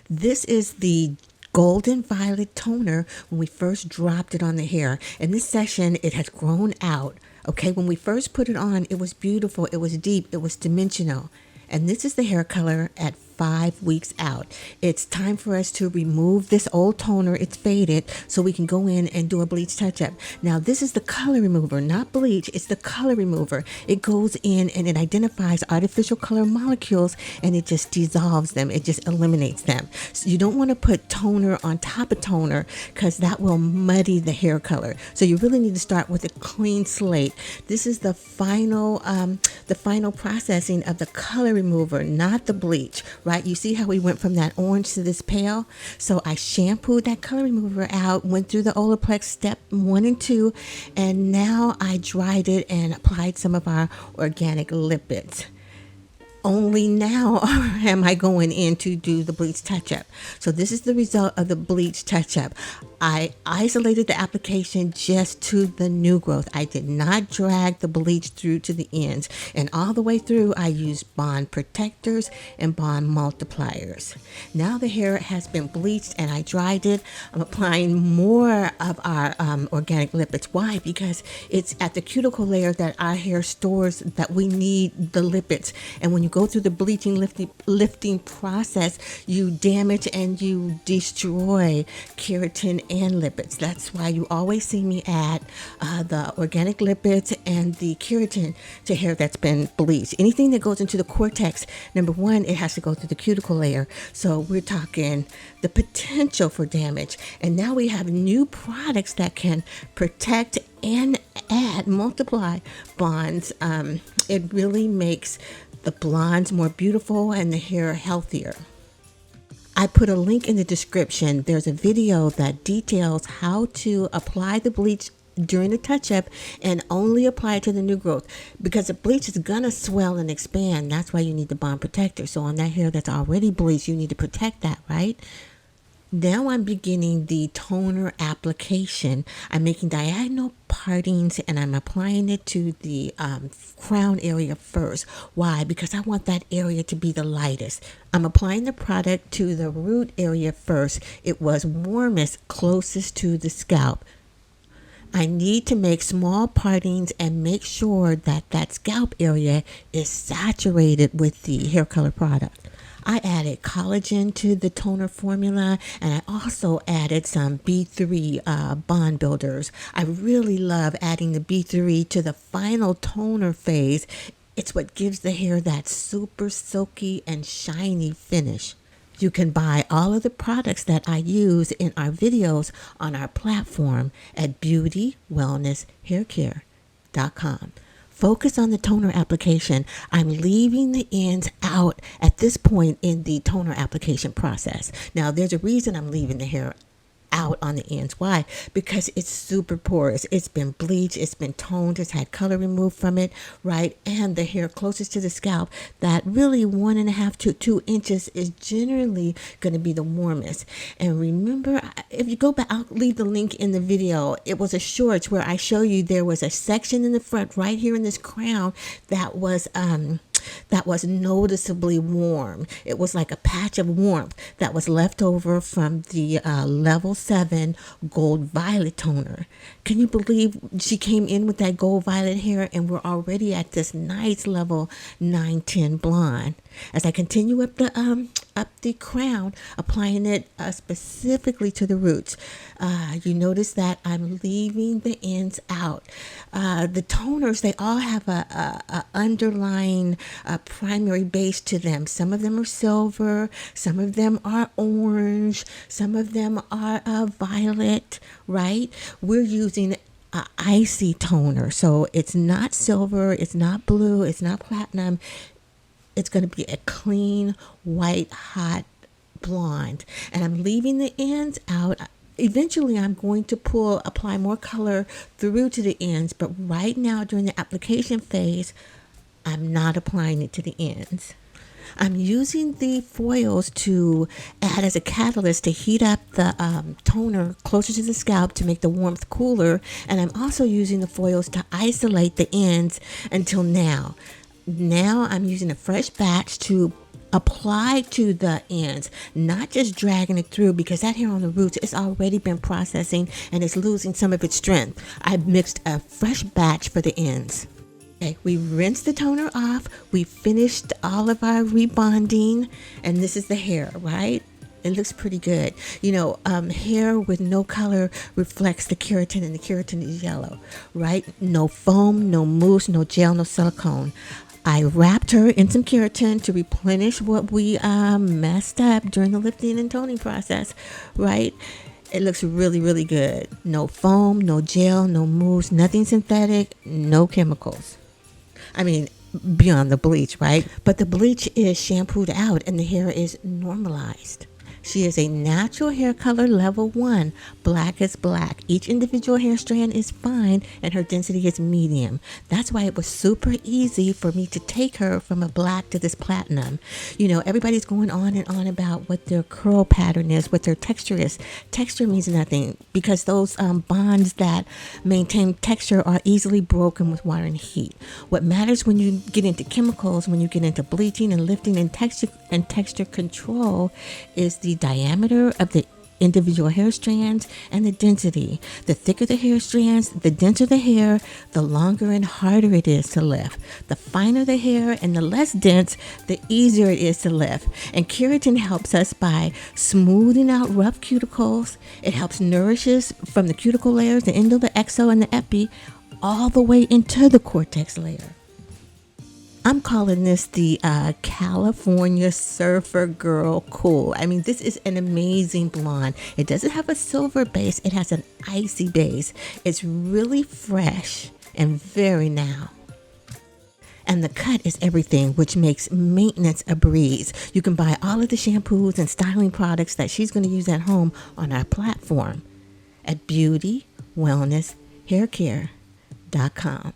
This is the golden violet toner when we first dropped it on the hair. In this session, it has grown out. Okay, when we first put it on, it was beautiful, it was deep, it was dimensional. And this is the hair color at 5 weeks out. It's time for us to remove this old toner. It's faded, so we can go in and do a bleach touch-up. Now, this is the color remover, not bleach. It's the color remover. It goes in and it identifies artificial color molecules and it just dissolves them. It just eliminates them. So you don't want to put toner on top of toner because that will muddy the hair color. So you really need to start with a clean slate. This is the final processing of the color remover, not the bleach. Right? You see how we went from that orange to this pale? So I shampooed that color remover out, went through the Olaplex step 1 and 2, and now I dried it and applied some of our organic lipids. Only now am I going in to do the bleach touch-up. So this is the result of the bleach touch-up. I isolated the application just to the new growth. I did not drag the bleach through to the ends. And all the way through, I used bond protectors and bond multipliers. Now the hair has been bleached and I dried it. I'm applying more of our organic lipids. Why? Because it's at the cuticle layer that our hair stores that we need the lipids. And when you go through the bleaching lifting process, you damage and you destroy keratin and lipids. That's why you always see me add the organic lipids and the keratin to hair that's been bleached. Anything that goes into the cortex, number one, it has to go through the cuticle layer. So we're talking the potential for damage. And now we have new products that can protect and multiply bonds. It really makes the blondes more beautiful and the hair healthier. I put a link in the description. There's a video that details how to apply the bleach during the touch-up and only apply it to the new growth, because the bleach is gonna swell and expand. That's why you need the bond protector. So on that hair that's already bleached, you need to protect that, right? Now I'm beginning the toner application. I'm making diagonal partings and I'm applying it to the crown area first. Why? Because I want that area to be the lightest. I'm applying the product to the root area first. It was warmest closest to the scalp. I need to make small partings and make sure that that scalp area is saturated with the hair color product. I added collagen to the toner formula, and I also added some B3 bond builders. I really love adding the B3 to the final toner phase. It's what gives the hair that super silky and shiny finish. You can buy all of the products that I use in our videos on our platform at beautywellnesshaircare.com. Focus on the toner application. I'm leaving the ends out at this point in the toner application process. Now, there's a reason I'm leaving the hair out on the ends. Why? Because it's super porous. It's been bleached, it's been toned, it's had color removed from it, right? And the hair closest to the scalp, that really 1.5 to 2 inches is generally going to be the warmest. And remember, if you go back, I'll leave the link in the video. It was a shorts where I show you there was a section in the front right here in this crown that was noticeably warm. It was like a patch of warmth that was left over from the level 7 gold violet toner. Can you believe she came in with that gold violet hair and we're already at this nice level 910 blonde? As I continue up the crown, applying it specifically to the roots, you notice that I'm leaving the ends out. The toners, they all have a underlying primary base to them. Some of them are silver, some of them are orange, some of them are violet, right? We're using icy toner, so it's not silver, it's not blue, it's not platinum. It's going to be a clean, white, hot blonde. And I'm leaving the ends out. Eventually, I'm going to apply more color through to the ends. But right now, during the application phase, I'm not applying it to the ends. I'm using the foils to add as a catalyst to heat up the toner closer to the scalp to make the warmth cooler. And I'm also using the foils to isolate the ends until now. Now I'm using a fresh batch to apply to the ends, not just dragging it through, because that hair on the roots it's already been processing and it's losing some of its strength. I mixed a fresh batch for the ends. Okay, we rinsed the toner off, we finished all of our rebonding, and this is the hair, right? It looks pretty good. Hair with no color reflects the keratin, and the keratin is yellow, right? No foam, no mousse, no gel, no silicone. I wrapped her in some keratin to replenish what we messed up during the lifting and toning process, right? It looks really, really good. No foam, no gel, no mousse, nothing synthetic, no chemicals. I mean, beyond the bleach, right? But the bleach is shampooed out and the hair is normalized. She is a natural hair color level 1, black as black. Each individual hair strand is fine and her density is medium. That's why it was super easy for me to take her from a black to this platinum. Everybody's going on and on about what their curl pattern is, what their texture is. Texture means nothing because those bonds that maintain texture are easily broken with water and heat. What matters when you get into chemicals, when you get into bleaching and lifting and texture control is the diameter of the individual hair strands and the density. The thicker the hair strands, the denser the hair, the longer and harder it is to lift. The finer the hair and the less dense, the easier it is to lift. And keratin helps us by smoothing out rough cuticles. It helps nourishes from the cuticle layers, the endo, the exo, and the epi, all the way into the cortex layer. I'm calling this the California Surfer Girl Cool. I mean, this is an amazing blonde. It doesn't have a silver base. It has an icy base. It's really fresh and very now. And the cut is everything, which makes maintenance a breeze. You can buy all of the shampoos and styling products that she's going to use at home on our platform at beautywellnesshaircare.com.